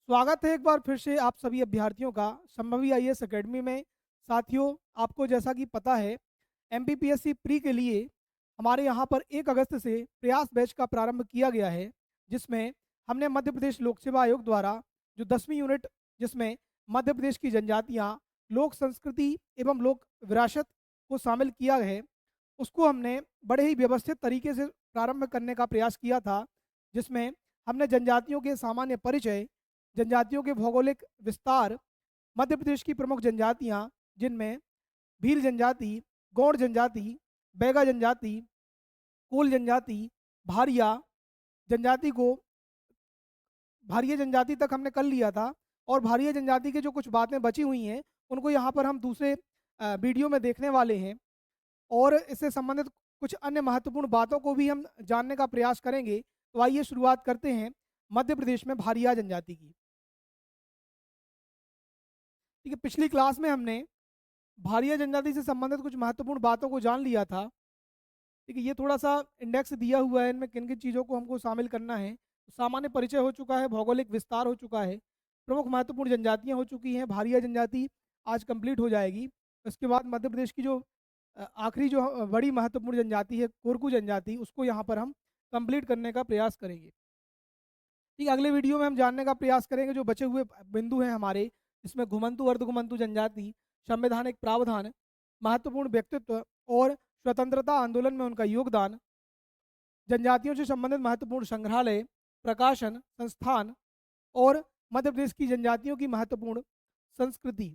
स्वागत है एक बार फिर से आप सभी अभ्यर्थियों का संभवी आईएएस एकेडमी में। साथियों, आपको जैसा कि पता है, एमपीपीएससी प्री के लिए हमारे यहाँ पर 1 अगस्त से प्रयास बैच का प्रारंभ किया गया है, जिसमें हमने मध्य प्रदेश लोक सेवा आयोग द्वारा जो 10वीं यूनिट, जिसमें मध्य प्रदेश की जनजातियाँ, लोक संस्कृति एवं लोक विरासत को शामिल किया है, उसको हमने बड़े ही व्यवस्थित तरीके से प्रारंभ करने का प्रयास किया था। जिसमें हमने जनजातियों के सामान्य परिचय, जनजातियों के भौगोलिक विस्तार, मध्य प्रदेश की प्रमुख जनजातियाँ जिनमें भील जनजाति, गौड़ जनजाति, बैगा जनजाति, कोल जनजाति, भारिया जनजाति को भारिया जनजाति तक हमने कर लिया था। और भारिया जनजाति की जो कुछ बातें बची हुई हैं, उनको यहाँ पर हम दूसरे वीडियो में देखने वाले हैं। और इससे संबंधित कुछ अन्य महत्वपूर्ण बातों को भी हम जानने का प्रयास करेंगे। तो आइए शुरुआत करते हैं मध्य प्रदेश में भारिया जनजाति की। ठीक है, पिछली क्लास में हमने भारिया जनजाति से संबंधित कुछ महत्वपूर्ण बातों को जान लिया था। ठीक है, ये थोड़ा सा इंडेक्स दिया हुआ है, इनमें किन किन चीज़ों को हमको शामिल करना है। सामान्य परिचय हो चुका है, भौगोलिक विस्तार हो चुका है, प्रमुख महत्वपूर्ण जनजातियाँ हो चुकी हैं। भारिया जनजाति आज कंप्लीट हो जाएगी। उसके बाद मध्य प्रदेश की जो आखिरी जो बड़ी महत्वपूर्ण जनजाति है, कोरकू जनजाति, उसको यहाँ पर हम कंप्लीट करने का प्रयास करेंगे। ठीक है, अगले वीडियो में हम जानने का प्रयास करेंगे जो बचे हुए बिंदु हैं हमारे, इसमें घुमंतु अर्धघुमंतु जनजाति, संवैधानिक प्रावधान, महत्वपूर्ण व्यक्तित्व और स्वतंत्रता आंदोलन में उनका योगदान, जनजातियों से संबंधित महत्वपूर्ण संग्रहालय, प्रकाशन संस्थान और मध्य प्रदेश की जनजातियों की महत्वपूर्ण संस्कृति।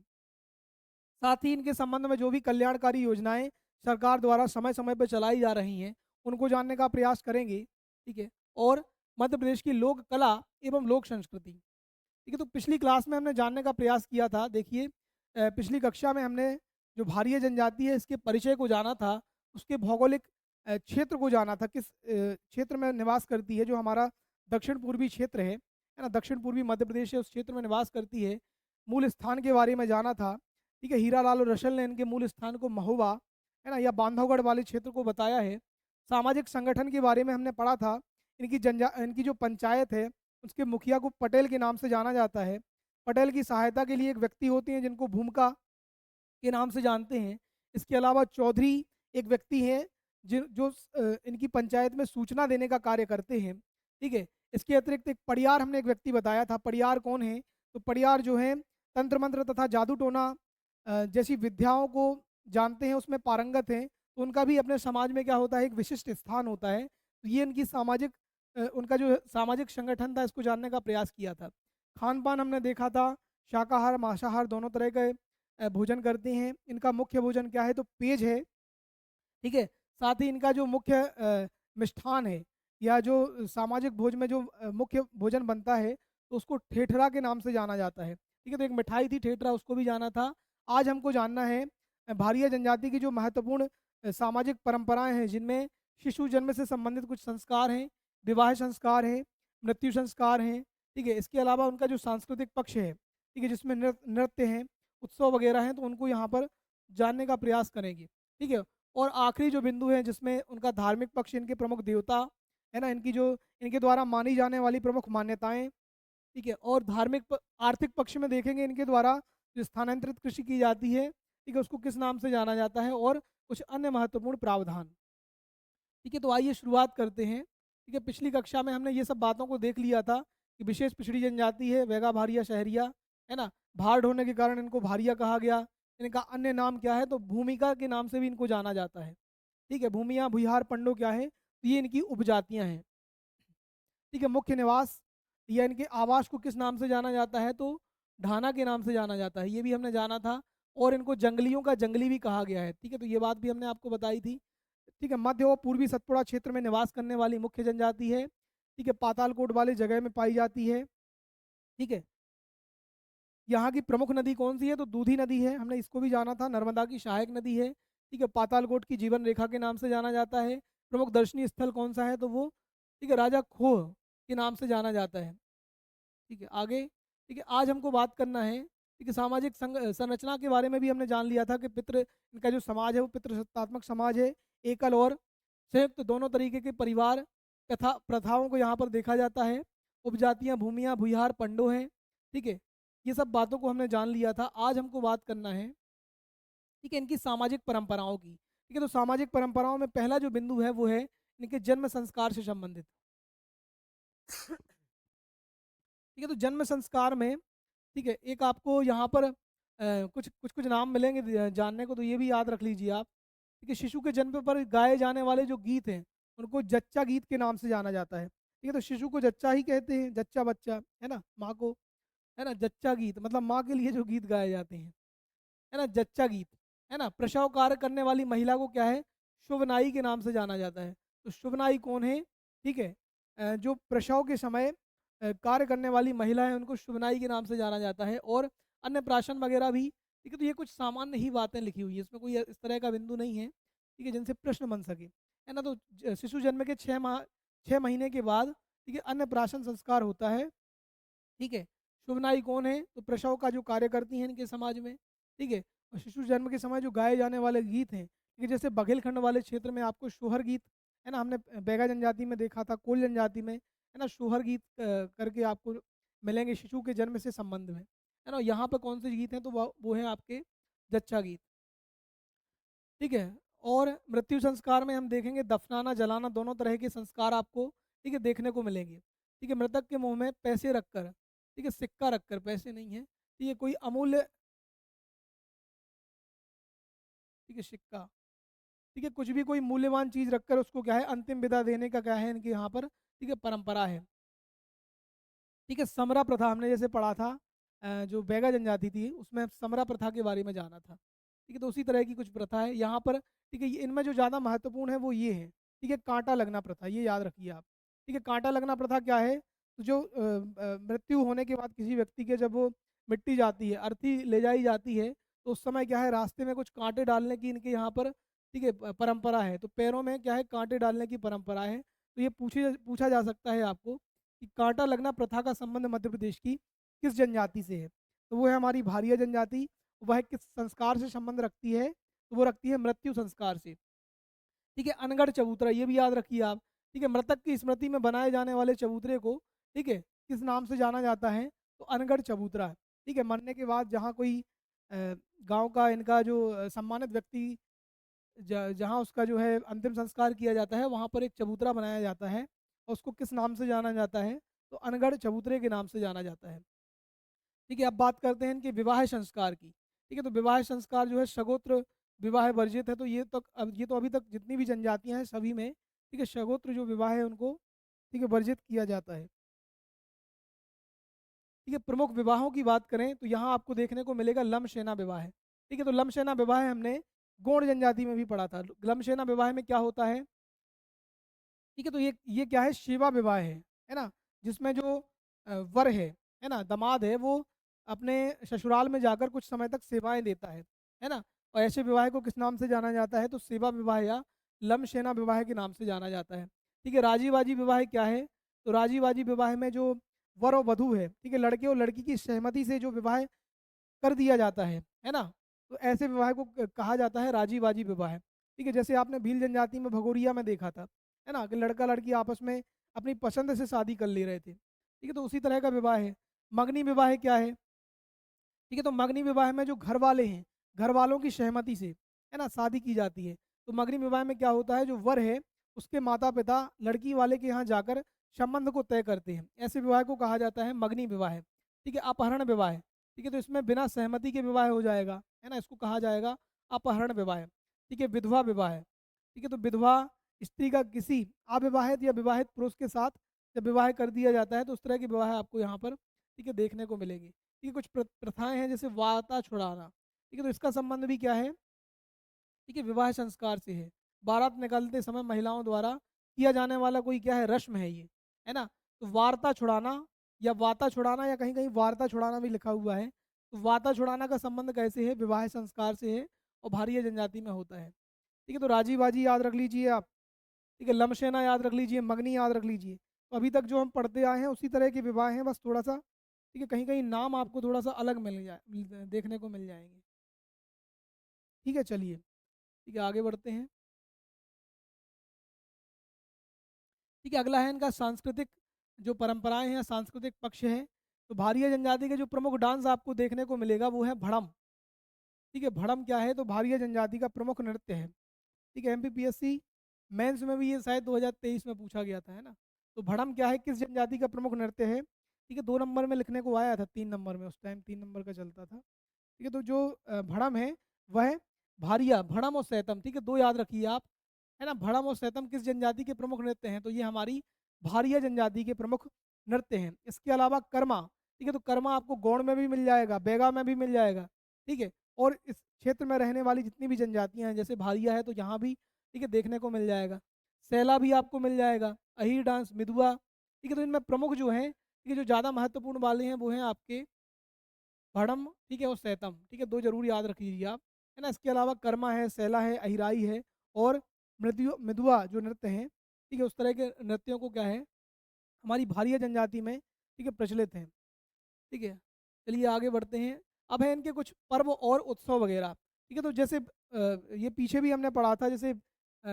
साथ ही इनके संबंध में जो भी कल्याणकारी योजनाएं सरकार द्वारा समय समय पर चलाई जा रही हैं, उनको जानने का प्रयास करेंगे। ठीक है, और मध्य प्रदेश की लोक कला एवं लोक संस्कृति। ठीक है, तो पिछली क्लास में हमने जानने का प्रयास किया था। देखिए, पिछली कक्षा में हमने जो भारिया जनजाति है इसके परिचय को जाना था, उसके भौगोलिक क्षेत्र को जाना था, किस क्षेत्र में निवास करती है। जो हमारा दक्षिण पूर्वी क्षेत्र है ना, दक्षिण पूर्वी मध्य प्रदेश है, उस क्षेत्र में निवास करती है। मूल स्थान के बारे में जाना था। ठीक है, हीरालाल और रशल ने इनके मूल स्थान को महुआ है ना या बांधवगढ़ वाले क्षेत्र को बताया है। सामाजिक संगठन के बारे में हमने पढ़ा था। इनकी जो पंचायत है, उसके मुखिया को पटेल के नाम से जाना जाता है। पटेल की सहायता के लिए एक व्यक्ति होते हैं जिनको भूमिका के नाम से जानते हैं। इसके अलावा चौधरी एक व्यक्ति हैं जो इनकी पंचायत में सूचना देने का कार्य करते हैं। ठीक है, इसके अतिरिक्त एक पड़ियार हमने एक व्यक्ति बताया था। पड़ियार कौन है? तो पड़ियार जो है तंत्र मंत्र तथा जादू टोना जैसी विद्याओं को जानते हैं, उसमें पारंगत हैं। तो उनका भी अपने समाज में क्या होता है, एक विशिष्ट स्थान होता है। तो ये इनकी सामाजिक उनका जो सामाजिक संगठन था, इसको जानने का प्रयास किया था। खान पान हमने देखा था, शाकाहार मांसाहार दोनों तरह के भोजन करते हैं। इनका मुख्य भोजन क्या है? तो पेज है। ठीक है, साथ ही इनका जो मुख्य मिष्ठान है या जो सामाजिक भोज में जो मुख्य भोजन बनता है, तो उसको ठेठरा के नाम से जाना जाता है। ठीक है, तो एक मिठाई थी ठेठरा, उसको भी जाना था। आज हमको जानना है भारिया जनजाति की जो महत्वपूर्ण सामाजिक परंपराएं हैं, जिनमें शिशु जन्म से संबंधित कुछ संस्कार हैं, विवाह संस्कार हैं, मृत्यु संस्कार हैं। ठीक है, इसके अलावा उनका जो सांस्कृतिक पक्ष है, ठीक है, जिसमें नृत्य हैं, उत्सव वगैरह हैं, तो उनको यहाँ पर जानने का प्रयास करेंगे। ठीक है, और आखिरी जो बिंदु है जिसमें उनका धार्मिक पक्ष, इनके प्रमुख देवता है ना, इनकी जो इनके द्वारा मानी जाने वाली प्रमुख मान्यताएं। ठीक है, और आर्थिक पक्ष में देखेंगे इनके द्वारा जो स्थानांतरित कृषि की जाती है, ठीक है, उसको किस नाम से जाना जाता है, और कुछ अन्य महत्वपूर्ण प्रावधान। ठीक है, तो आइए शुरुआत करते हैं। ठीक है, पिछली कक्षा में हमने ये सब बातों को देख लिया था कि विशेष पिछड़ी जनजाति है वेगा भारिया शहरिया, है ना। भाड़ ढोने के कारण इनको भारिया कहा गया। इनका अन्य नाम क्या है? तो भूमिका के नाम से भी इनको जाना जाता है। ठीक है, भूमिया भुइहार पंडो क्या है? तो ये इनकी उपजातियां हैं। ठीक है, मुख्य निवास या इनके आवास को किस नाम से जाना जाता है? तो ढाना के नाम से जाना जाता है, ये भी हमने जाना था। और इनको जंगलियों का जंगली भी कहा गया है। ठीक है, तो ये बात भी हमने आपको बताई थी। ठीक है, मध्य और पूर्वी सतपुड़ा क्षेत्र में निवास करने वाली मुख्य जनजाति है। ठीक है, पातालकोट वाली जगह में पाई जाती है। ठीक है, यहाँ की प्रमुख नदी कौन सी है? तो दूधी नदी है, हमने इसको भी जाना था। नर्मदा की सहायक नदी है। ठीक है, पातालकोट की जीवन रेखा के नाम से जाना जाता है। प्रमुख दर्शनीय स्थल कौन सा है? तो वो ठीक है राजा खोह के नाम से जाना जाता है। ठीक है, आगे। ठीक है, आज हमको बात करना है, ठीक है, सामाजिक संरचना के बारे में भी हमने जान लिया था कि पितृ इनका जो समाज है वो पितृसत्तात्मक समाज है। एकल और संयुक्त दोनों तरीके के परिवार तथा प्रथाओं को यहाँ पर देखा जाता है। उपजातियाँ भूमियाँ भुइहार पंडो हैं। ठीक है, ये सब बातों को हमने जान लिया था। आज हमको बात करना है, ठीक है, इनकी सामाजिक परंपराओं की। ठीक है, तो सामाजिक परंपराओं में पहला जो बिंदु है वो है इनके जन्म संस्कार से संबंधित। ठीक है, तो जन्म संस्कार में, ठीक है, एक आपको यहाँ पर कुछ कुछ कुछ नाम मिलेंगे जानने को, तो ये भी याद रख लीजिए आप। ठीक है, शिशु के जन्म पर गाए जाने वाले जो गीत हैं उनको जच्चा गीत के नाम से जाना जाता है। ठीक है, तो शिशु को जच्चा ही कहते हैं, जच्चा बच्चा, है ना, माँ को, है ना, जच्चा गीत मतलब माँ के लिए जो गीत गाए जाते हैं, है ना, जच्चा गीत, है ना। प्रसव कार्य करने वाली महिला को क्या है, शुभ नाई के नाम से जाना जाता है। तो शुभ नाई कौन है, ठीक है, जो प्रसव के समय कार्य करने वाली महिला है उनको शुभ नाई के नाम से जाना जाता है। और अन्य प्राशन वगैरह भी, ठीक है, तो ये कुछ सामान्य ही बातें लिखी हुई है, इसमें कोई इस तरह का बिंदु नहीं है, ठीक है, जिनसे प्रश्न बन सके, है ना। तो शिशु जन्म के 6 महीने के बाद, ठीक है, अन्य प्राशन संस्कार होता है। ठीक है, शुभ नाई कौन है, तो प्रसव का जो कार्य करती हैं इनके समाज में। ठीक है, और शिशु जन्म के समय जो गाए जाने वाले गीत हैं, ठीक है, जैसे बघेलखंड वाले क्षेत्र में आपको शोहर गीत, है ना, हमने बैगा जनजाति में देखा था, कोल जनजाति में, है ना, शोहर गीत करके आपको मिलेंगे शिशु के जन्म से संबंध में, है ना। यहाँ पर कौन से गीत हैं, तो वो है आपके जच्चा गीत। ठीक है, और मृत्यु संस्कार में हम देखेंगे दफनाना जलाना दोनों तरह के संस्कार आपको, ठीक है, देखने को मिलेंगे। ठीक है, मृतक के मुंह में पैसे रखकर, ठीक है, सिक्का रखकर, पैसे नहीं है, ठीक है, कोई अमूल्य, ठीक है, सिक्का, ठीक है, कुछ भी कोई मूल्यवान चीज रखकर उसको क्या है अंतिम विदा देने का क्या है इनके यहाँ पर, ठीक है, परंपरा है। ठीक है, समरा प्रथा हमने जैसे पढ़ा था, जो बैगा जनजाति थी उसमें समरा प्रथा के बारे में जाना था। ठीक है, तो उसी तरह की कुछ प्रथा है यहाँ पर। ठीक है, इनमें जो ज़्यादा महत्वपूर्ण है वो ये है, ठीक है, कांटा लगना प्रथा, ये याद रखिए आप। ठीक है, कांटा लगना प्रथा क्या है, तो जो मृत्यु होने के बाद किसी व्यक्ति के जब वो मिट्टी जाती है, अर्थी ले जाई जाती है, तो उस समय क्या है रास्ते में कुछ कांटे डालने की इनके यहाँ पर, ठीक है, परंपरा है। तो पैरों में क्या है कांटे डालने की परंपरा है। तो ये पूछा जा सकता है आपको कि कांटा लगना प्रथा का संबंध मध्य प्रदेश की किस जनजाति से है, तो वो है हमारी भारिया जनजाति। वह किस संस्कार से संबंध रखती है, तो वो रखती है मृत्यु संस्कार से। ठीक है, अनगढ़ चबूतरा ये भी याद रखिए आप। ठीक है, मृतक की स्मृति में बनाए जाने वाले चबूतरे को, ठीक है, किस नाम से जाना जाता है, तो अनगढ़ चबूतरा। ठीक है, मरने के बाद जहाँ कोई गांव का इनका जो सम्मानित व्यक्ति जहाँ उसका जो है अंतिम संस्कार किया जाता है वहाँ पर एक चबूतरा बनाया जाता है, और उसको किस नाम से जाना जाता है, तो अनगढ़ चबूतरे के नाम से जाना जाता है। ठीक है, अब बात करते हैं इनके विवाह संस्कार की। ठीक है, तो विवाह संस्कार जो है सगोत्र विवाह वर्जित है, तो ये तो अभी तक जितनी भी जनजातियां हैं सभी में, ठीक है, सगोत्र जो विवाह है उनको, ठीक है, वर्जित किया जाता है। ठीक है, प्रमुख विवाहों की बात करें तो यहाँ आपको देखने को मिलेगा लमशेना विवाह। ठीक है, तो लमशेना विवाह हमने गौड़ जनजाति में भी पढ़ा था। लमशेना विवाह में क्या होता है, ठीक है, तो ये क्या है शिवा विवाह है ना, जिसमें जो वर है ना, दामाद है, वो अपने ससुराल में जाकर कुछ समय तक सेवाएं देता है ना। और ऐसे विवाह को किस नाम से जाना जाता है, तो सेवा विवाह या लमशेना विवाह के नाम से जाना जाता है। ठीक है, राजी बाजी विवाह क्या है, तो राजी बाजी विवाह में जो वर और वधू है, ठीक है, लड़के और लड़की की सहमति से जो विवाह कर दिया जाता है ना, तो ऐसे विवाह को कहा जाता है राजी बाजी विवाह। ठीक है, जैसे आपने भील जनजाति में भगोरिया में देखा था, है ना, कि लड़का लड़की आपस में अपनी पसंद से शादी कर ले रहे थे। ठीक है, तो उसी तरह का विवाह है। मगनी विवाह क्या है, ठीक है, तो मगनी विवाह में जो घर वाले हैं, घर वालों की सहमति से, है ना, शादी की जाती है। तो मगनी विवाह में क्या होता है, जो वर है उसके माता पिता लड़की वाले के यहाँ जाकर संबंध को तय करते हैं। ऐसे विवाह को कहा जाता है मगनी विवाह। ठीक है, अपहरण विवाह, ठीक है, तो इसमें बिना सहमति के विवाह हो जाएगा, है ना, इसको कहा जाएगा अपहरण विवाह। ठीक है, विधवा विवाह, ठीक है, तो विधवा स्त्री का किसी अविवाहित या विवाहित पुरुष के साथ जब विवाह कर दिया जाता है, तो उस तरह की विवाह आपको यहाँ पर, ठीक है, देखने को मिलेगी। ठीक है, कुछ प्रथाएं हैं जैसे वाता छुड़ाना। ठीक है, तो इसका संबंध भी क्या है, ठीक है, विवाह संस्कार से है। बारात निकलते समय महिलाओं द्वारा किया जाने वाला कोई क्या है रस्म है ये, है ना। तो वार्ता छुड़ाना या वाता छुड़ाना या कहीं कहीं वार्ता छुड़ाना भी लिखा हुआ है। तो वाता छुड़ाना का संबंध कैसे है, विवाह संस्कार से है और भारिया जनजाति में होता है। ठीक है, तो राजी बाजी याद रख लीजिए आप। ठीक है, लमशेना याद रख लीजिए, मगनी याद रख लीजिए। तो अभी तक जो हम पढ़ते आए हैं उसी तरह के विवाह हैं, बस थोड़ा सा, ठीक है, कहीं कहीं नाम आपको थोड़ा सा अलग देखने को मिल जाएंगे। ठीक है, चलिए, ठीक है, आगे बढ़ते हैं। ठीक है, अगला है इनका सांस्कृतिक जो परंपराएं हैं, सांस्कृतिक पक्ष है। तो भारिया जनजाति के जो प्रमुख डांस आपको देखने को मिलेगा वो है भड़म। ठीक है, भड़म क्या है? तो भारिया जनजाति का प्रमुख नृत्य है। ठीक है, एमपीपीएससी मेंस में भी ये शायद 2023 में पूछा गया था, है ना? तो भड़म क्या है, किस जनजाति का प्रमुख नृत्य है? ठीक है, 2 नंबर में लिखने को आया था, 3 नंबर में, उस टाइम 3 नंबर का चलता था। ठीक है, तो जो भड़म है वह भारिया, भड़म और सैतम, ठीक है, दो याद रखिए आप, है ना? भड़म और सैतम किस जनजाति के प्रमुख नृत्य हैं? तो ये हमारी भारिया जनजाति के प्रमुख नृत्य हैं। इसके अलावा कर्मा, ठीक है, तो कर्मा आपको गौड़ में भी मिल जाएगा, बैगा में भी मिल जाएगा। ठीक है, और इस क्षेत्र में रहने वाली जितनी भी जनजातियां हैं, जैसे भारिया है तो यहाँ भी, ठीक है, देखने को मिल जाएगा। सैला भी आपको मिल जाएगा, अहीर डांस, मिदुआ। ठीक है, तो इनमें प्रमुख जो हैं, ठीक है, जो ज़्यादा महत्वपूर्ण वाले हैं वो हैं आपके भड़म, ठीक है, और सैतम। ठीक है, दो जरूर याद रख लीजिए आप, है ना? इसके अलावा कर्मा है, सैला है, अहिराई है, और मिदुआ जो नृत्य हैं, ठीक है, उस तरह के नृत्यों को क्या है, हमारी भारिया जनजाति में, ठीक है, प्रचलित हैं। ठीक है, चलिए आगे बढ़ते हैं। अब है इनके कुछ पर्व और उत्सव वगैरह। ठीक है, तो जैसे ये पीछे भी हमने पढ़ा था, जैसे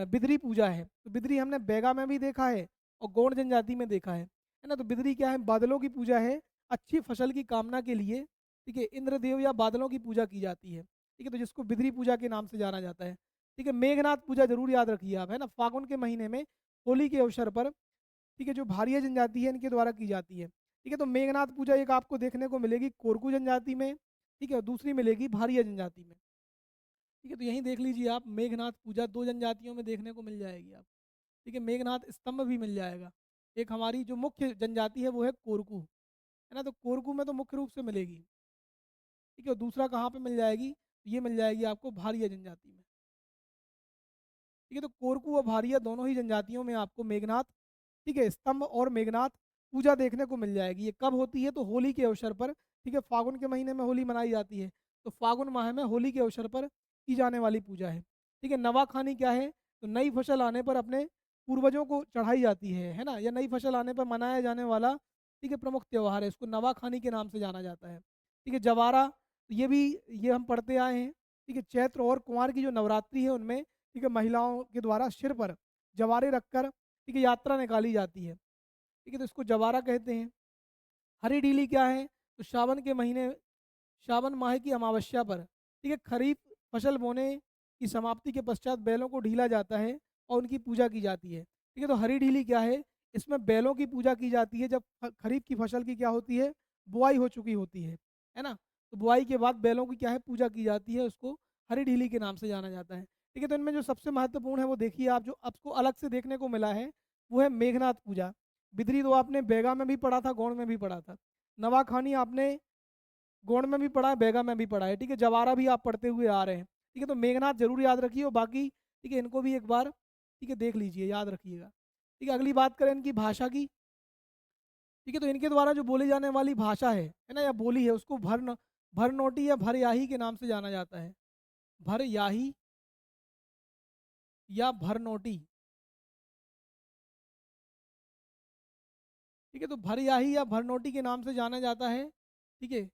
बिदरी पूजा है, तो बिदरी हमने बैगा में भी देखा है और गौड़ जनजाति में देखा है ना? तो बिदरी क्या है? बादलों की पूजा है, अच्छी फसल की कामना के लिए, ठीक है, इंद्रदेव या बादलों की पूजा की जाती है। ठीक है, तो जिसको बिदरी पूजा के नाम से जाना जाता है। ठीक है, मेघनाथ पूजा जरूर याद रखिए आप, है ना? फागुन के महीने में होली के अवसर पर, ठीक है, जो भारिया जनजाति है इनके द्वारा की जाती है। ठीक है, तो मेघनाथ पूजा एक आपको देखने को मिलेगी कोरकू जनजाति में, ठीक है, और दूसरी मिलेगी भारिया जनजाति में। ठीक है, तो यहीं देख लीजिए आप, मेघनाथ पूजा दो जनजातियों में देखने को मिल जाएगी आप। ठीक है, मेघनाथ स्तंभ भी मिल जाएगा। एक हमारी जो मुख्य जनजाति है वो है कोरकू, है ना? तो कोरकू में तो मुख्य रूप से मिलेगी। ठीक है, और दूसरा कहाँ पे मिल जाएगी? ये मिल जाएगी आपको भारिया जनजाति में। ठीक है, तो कोरकू और भारिया दोनों ही जनजातियों में आपको मेघनाथ, ठीक है, स्तंभ और मेघनाथ पूजा देखने को मिल जाएगी। ये कब होती है? तो होली के अवसर पर। ठीक है, फागुन के महीने में होली मनाई जाती है, तो फागुन माह में होली के अवसर पर की जाने वाली पूजा है। ठीक है, नवाखानी क्या है? तो नई फसल आने पर अपने पूर्वजों को चढ़ाई जाती है ना? या नई फसल आने पर मनाया जाने वाला, ठीक है, प्रमुख त्यौहार है, इसको नवाखानी के नाम से जाना जाता है। ठीक है, जवारा, ये भी, ये हम पढ़ते आए हैं। ठीक है, चैत्र और कुंवार की जो नवरात्रि है उनमें, ठीक है, महिलाओं के द्वारा सिर पर जवारे रखकर, ठीक है, यात्रा निकाली जाती है। ठीक है, तो इसको जवारा कहते हैं। हरी डीली क्या है? तो सावन के महीने, सावन माह की अमावस्या पर, ठीक है, खरीफ फसल बोने की समाप्ति के पश्चात बैलों को ढीला जाता है और उनकी पूजा की जाती है। ठीक है, तो हरी ढीली क्या है? इसमें बैलों की पूजा की जाती है जब खरीफ की फसल की क्या होती है, बुआई हो चुकी होती है ना? तो बुआई के बाद बैलों की क्या है, पूजा की जाती है, उसको हरी ढीली के नाम से जाना जाता है। ठीक है, तो इनमें जो सबसे महत्वपूर्ण है वो देखिए आप, जो आपको अलग से देखने को मिला है वो है मेघनाथ पूजा। बिदरी तो आपने बैगा में भी पढ़ा था, गौड़ में भी पढ़ा था। नवाखानी आपने गौड़ में भी पढ़ा है, बैगा में भी पढ़ा है। ठीक है, जवारा भी आप पढ़ते हुए आ रहे हैं। ठीक है, तो मेघनाथ जरूर याद रखिए, और बाकी, ठीक है, इनको भी एक बार, ठीक है, देख लीजिए, याद रखिएगा। ठीक है, अगली बात करें इनकी भाषा की। ठीक है, तो इनके द्वारा जो बोली जाने वाली भाषा है ना, या बोली है, उसको भरनोटी या भरयाही के नाम से जाना जाता है। भरयाही या भरनोटी। ठीक है, तो भरयाही या भरनोटी के नाम से जाना जाता है। ठीक है,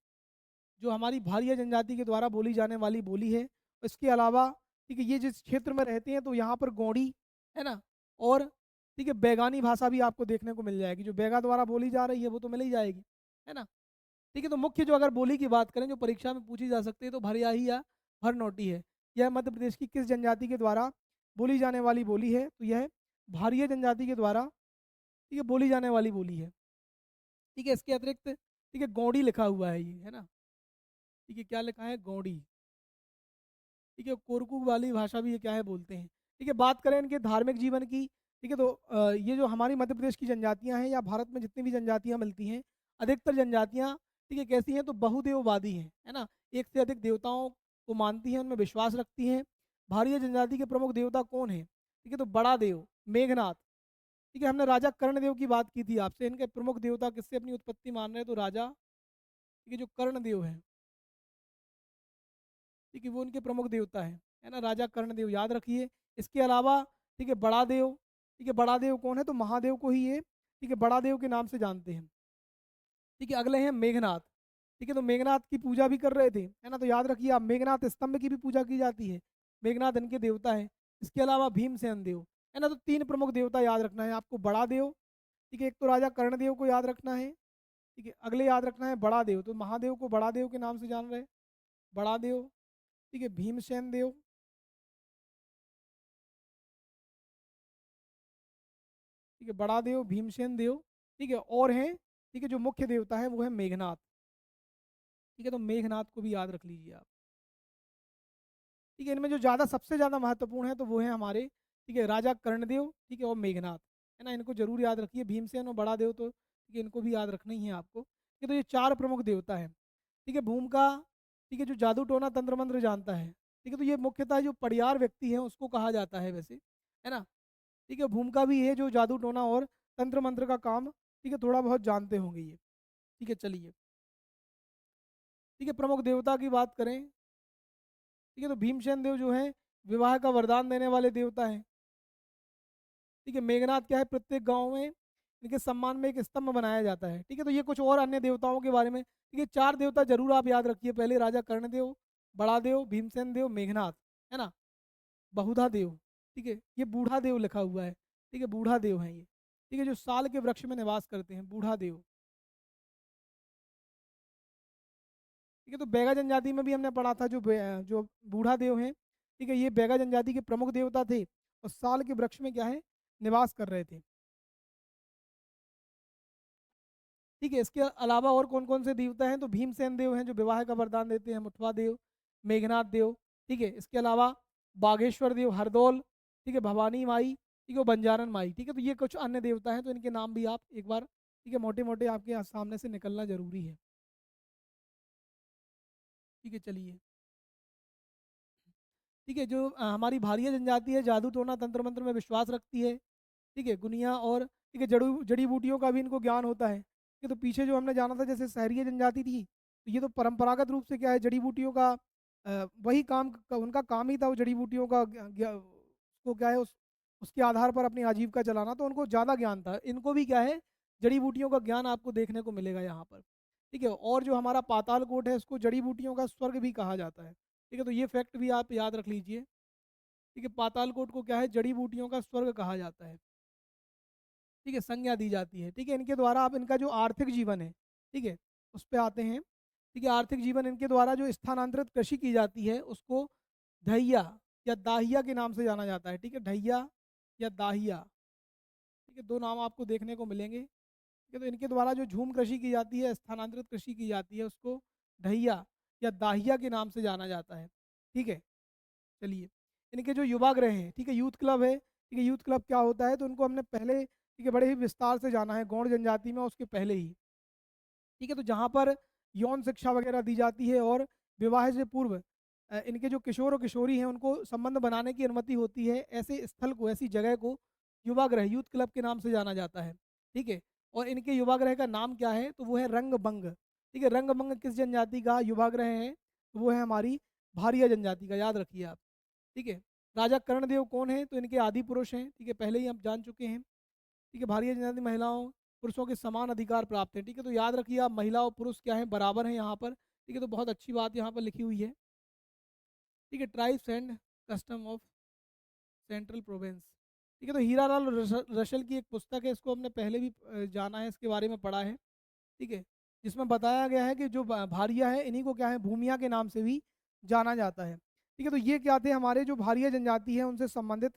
जो हमारी भारिया जनजाति के द्वारा बोली जाने वाली बोली है। इसके अलावा, ठीक है, ये जिस क्षेत्र में रहते हैं तो यहाँ पर गौड़ी, है ना, और, ठीक है, बैगानी भाषा भी आपको देखने को मिल जाएगी। जो बैगा द्वारा बोली जा रही है वो तो मिल ही जाएगी, है ना? ठीक है, तो मुख्य जो अगर बोली की बात करें जो परीक्षा में पूछी जा सकती है, तो भरयाही या भरनोटी है। यह मध्य प्रदेश की किस जनजाति के द्वारा बोली जाने वाली बोली है? तो यह भारिया जनजाति के द्वारा, ठीक है, बोली जाने वाली बोली है। ठीक है, इसके अतिरिक्त, ठीक है, गौड़ी लिखा हुआ है ये, है ना? ठीक है, क्या लिखा है? गौड़ी। ठीक है, कोरकू वाली भाषा भी ये क्या है, बोलते हैं। ठीक है, बात करें इनके धार्मिक जीवन की। ठीक है, तो ये जो हमारी मध्य प्रदेश की जनजातियां हैं या भारत में जितनी भी जनजातियां मिलती हैं, अधिकतर जनजातियां, ठीक है, कैसी हैं? तो बहुदेववादी हैं, है ना? एक से अधिक देवताओं को मानती हैं, उनमें विश्वास रखती हैं। भारिया जनजाति के प्रमुख देवता कौन है? ठीक है, तो बड़ा देव, मेघनाथ। ठीक है, हमने राजा कर्णदेव की बात की थी आपसे। इनके प्रमुख देवता किससे अपनी उत्पत्ति मान रहे हैं? तो राजा, ठीक है, जो कर्णदेव है, ठीक है, वो उनके प्रमुख देवता है ना? राजा कर्णदेव, याद रखिए। इसके अलावा, ठीक है, बड़ा देव। ठीक है, बड़ा देव कौन है? तो महादेव को ही ये, ठीक है, बड़ा देव के नाम से जानते हैं। ठीक है, अगले हैं मेघनाथ। ठीक है, तो मेघनाथ की पूजा भी कर रहे थे, है ना? तो याद रखिए आप, मेघनाथ स्तंभ की भी पूजा की जाती है। मेघनाथ इनके देवता है। इसके अलावा भीमसेन देव, है ना? तो 3 प्रमुख देवता याद रखना है आपको। बड़ा देव, ठीक है, एक तो राजा कर्णदेव को याद रखना है। ठीक है, अगले याद रखना है बड़ा देव, तो महादेव को बड़ा देव के नाम से जान रहे हैं, बड़ा देव। ठीक है, भीमसेन देव, ठीक है, बड़ा देव, भीमसेन देव। ठीक है, और हैं, ठीक है, जो मुख्य देवता है वो है मेघनाथ। ठीक है, तो मेघनाथ को भी याद रख लीजिए आप। ठीक है, इनमें जो ज़्यादा सबसे ज़्यादा महत्वपूर्ण है तो वो है हमारे, ठीक है, राजा कर्णदेव, ठीक है, और मेघनाथ, है ना, इनको जरूर याद रखिए। भीमसेन और बड़ा देव तो ठीक है, इनको भी याद रखना ही है आपको। ठीक है, तो ये चार प्रमुख देवता हैं। ठीक है, भूमिका, ठीक है, जो जादू टोना तंत्र मंत्र जानता है, ठीक है, तो ये मुख्यतः जो पड़ियार व्यक्ति है उसको कहा जाता है वैसे, है ना। ठीक है, भूमिका भी है जो जादू टोना और तंत्र मंत्र का काम, ठीक है, थोड़ा बहुत जानते होंगे ये। ठीक है, चलिए, ठीक है, प्रमुख देवता की बात करें, ठीक है, तो भीमसेन देव जो है विवाह का वरदान देने वाले देवता हैं। ठीक है, मेघनाथ क्या है, प्रत्येक गांव में इनके सम्मान में एक स्तंभ बनाया जाता है। ठीक है, तो ये कुछ और अन्य देवताओं के बारे में, ठीक है, चार देवता जरूर आप याद रखिए, पहले राजा कर्णदेव, बड़ा देव, भीमसेन देव, मेघनाथ, है ना, बहुधा देव। ठीक है, ये बूढ़ा देव लिखा हुआ है, ठीक है, बूढ़ा देव है ये। ठीक है, जो साल के वृक्ष में निवास करते हैं, बूढ़ा देव। ठीक है, तो बैगा जनजाति में भी हमने पढ़ा था, जो बूढ़ा देव हैं, ठीक है, ये बैगा जनजाति के प्रमुख देवता थे और साल के वृक्ष में क्या है, निवास कर रहे थे। ठीक है, इसके अलावा और कौन कौन से देवता हैं, तो भीमसेन देव हैं जो विवाह का वरदान देते हैं, मुठवा देव, मेघनाथ देव। ठीक है, इसके अलावा बागेश्वर देव, हरदौल, ठीक है, भवानी माई, ठीक है, और बंजारन माई। ठीक है, तो ये कुछ अन्य देवता हैं, तो इनके नाम भी आप एक बार, ठीक है, मोटे मोटे आपके सामने से निकलना जरूरी है। ठीक है, चलिए, ठीक है, जो हमारी भारिया जनजाति है जादू टोना तंत्र मंत्र में विश्वास रखती है। ठीक है, गुनिया और, ठीक है, जड़ी बूटियों का भी इनको ज्ञान होता है। ठीक है, तो पीछे जो हमने जाना था जैसे शहरीय जनजाति थी, तो ये तो परंपरागत रूप से क्या है, जड़ी बूटियों का वही उनका काम ही था, वो जड़ी बूटियों का उसको क्या है, उसके आधार पर अपनी आजीविका चलाना, तो उनको ज़्यादा ज्ञान था। इनको भी क्या है, जड़ी बूटियों का ज्ञान आपको देखने को मिलेगा यहाँ पर। ठीक है, और जो हमारा पाताल कोट है उसको जड़ी बूटियों का स्वर्ग भी कहा जाता है। ठीक है, तो ये फैक्ट भी आप याद रख लीजिए। ठीक है, पाताल कोट को क्या है, जड़ी बूटियों का स्वर्ग कहा जाता है। ठीक है, संज्ञा दी जाती है। ठीक है, इनके द्वारा आप इनका जो आर्थिक जीवन है, ठीक है, उस पर आते हैं। ठीक है, आर्थिक जीवन इनके द्वारा जो स्थानांतरित कृषि की जाती है उसको ढैया या दाहिया के नाम से जाना जाता है। ठीक है, ढैया या दाहिया, ठीक है, दो नाम आपको देखने को मिलेंगे। ठीक है, तो इनके द्वारा जो झूम कृषि की जाती है, स्थानांतरित कृषि की जाती है, उसको ढैया या दाहिया के नाम से जाना जाता है। ठीक है, चलिए, इनके जो युवागृह हैं, ठीक है, यूथ क्लब है। ठीक है, यूथ क्लब क्या होता है, तो उनको हमने पहले, ठीक है, बड़े ही विस्तार से जाना है गौड़ जनजाति में उसके पहले ही। ठीक है, तो जहाँ पर यौन शिक्षा वगैरह दी जाती है और विवाह से पूर्व इनके जो किशोर और किशोरी हैं उनको संबंध बनाने की अनुमति होती है, ऐसे स्थल को, ऐसी जगह को युवागृह, यूथ क्लब के नाम से जाना जाता है। ठीक है, और इनके युवागृह का नाम क्या है, तो वो है रंगबंग। ठीक है, रंगबंग किस जनजाति का युवागृह है, तो वो है हमारी भारिया जनजाति का, याद रखिए आप। ठीक है, राजा कर्णदेव कौन है, तो इनके आदि पुरुष हैं। ठीक है, पहले ही हम जान चुके हैं। ठीक है, भारिया जनजाति महिलाओं पुरुषों के समान अधिकार प्राप्त है। ठीक है, तो याद रखिए आप, महिला और पुरुष क्या है, बराबर हैं यहाँ पर। ठीक है, तो बहुत अच्छी बात यहाँ पर लिखी हुई है। ठीक है, tribes and custom of central province. ठीक है, तो हीरालाल रशल की एक पुस्तक है, इसको हमने पहले भी जाना है, इसके बारे में पढ़ा है। ठीक है, जिसमें बताया गया है कि जो भारिया है इन्हीं को क्या है, भूमिया के नाम से भी जाना जाता है। ठीक है, तो ये क्या थे, हमारे जो भारिया जनजाति है उनसे संबंधित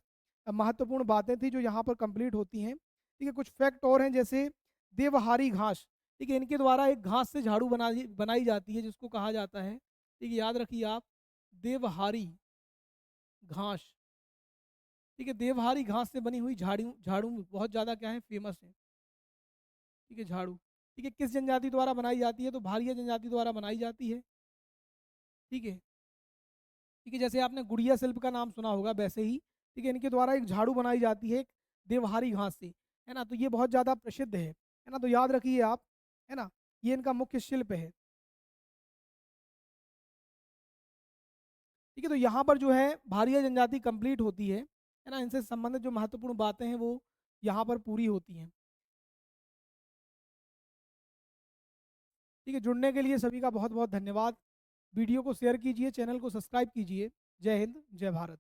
महत्वपूर्ण बातें थी जो यहाँ पर कंप्लीट होती हैं। ठीक है, कुछ फैक्ट और हैं, जैसे देवहारी घास। ठीक है, इनके द्वारा एक घास से झाड़ू बनाई जाती है जिसको कहा जाता है, ठीक है, याद रखिए आप, देवहारी घास। ठीक है, देवहारी घास से बनी हुई झाड़ू झाड़ू बहुत ज़्यादा क्या है, फेमस है। ठीक है, झाड़ू। ठीक है, किस जनजाति द्वारा बनाई जाती है, तो भारिया जनजाति द्वारा बनाई जाती है। ठीक है, ठीक है, जैसे आपने गुड़िया शिल्प का नाम सुना होगा वैसे ही, ठीक है, इनके द्वारा एक झाड़ू बनाई जाती है एक देवहारी घास से, है ना, तो ये बहुत ज़्यादा प्रसिद्ध है ना, तो याद रखिए आप, है ना, ये इनका मुख्य शिल्प है। ठीक है, तो यहाँ पर जो है भारिया जनजाति कंप्लीट होती है ना, इनसे संबंधित जो महत्वपूर्ण बातें हैं वो यहाँ पर पूरी होती हैं। ठीक है, जुड़ने के लिए सभी का बहुत बहुत धन्यवाद। वीडियो को शेयर कीजिए, चैनल को सब्सक्राइब कीजिए। जय हिंद, जय भारत।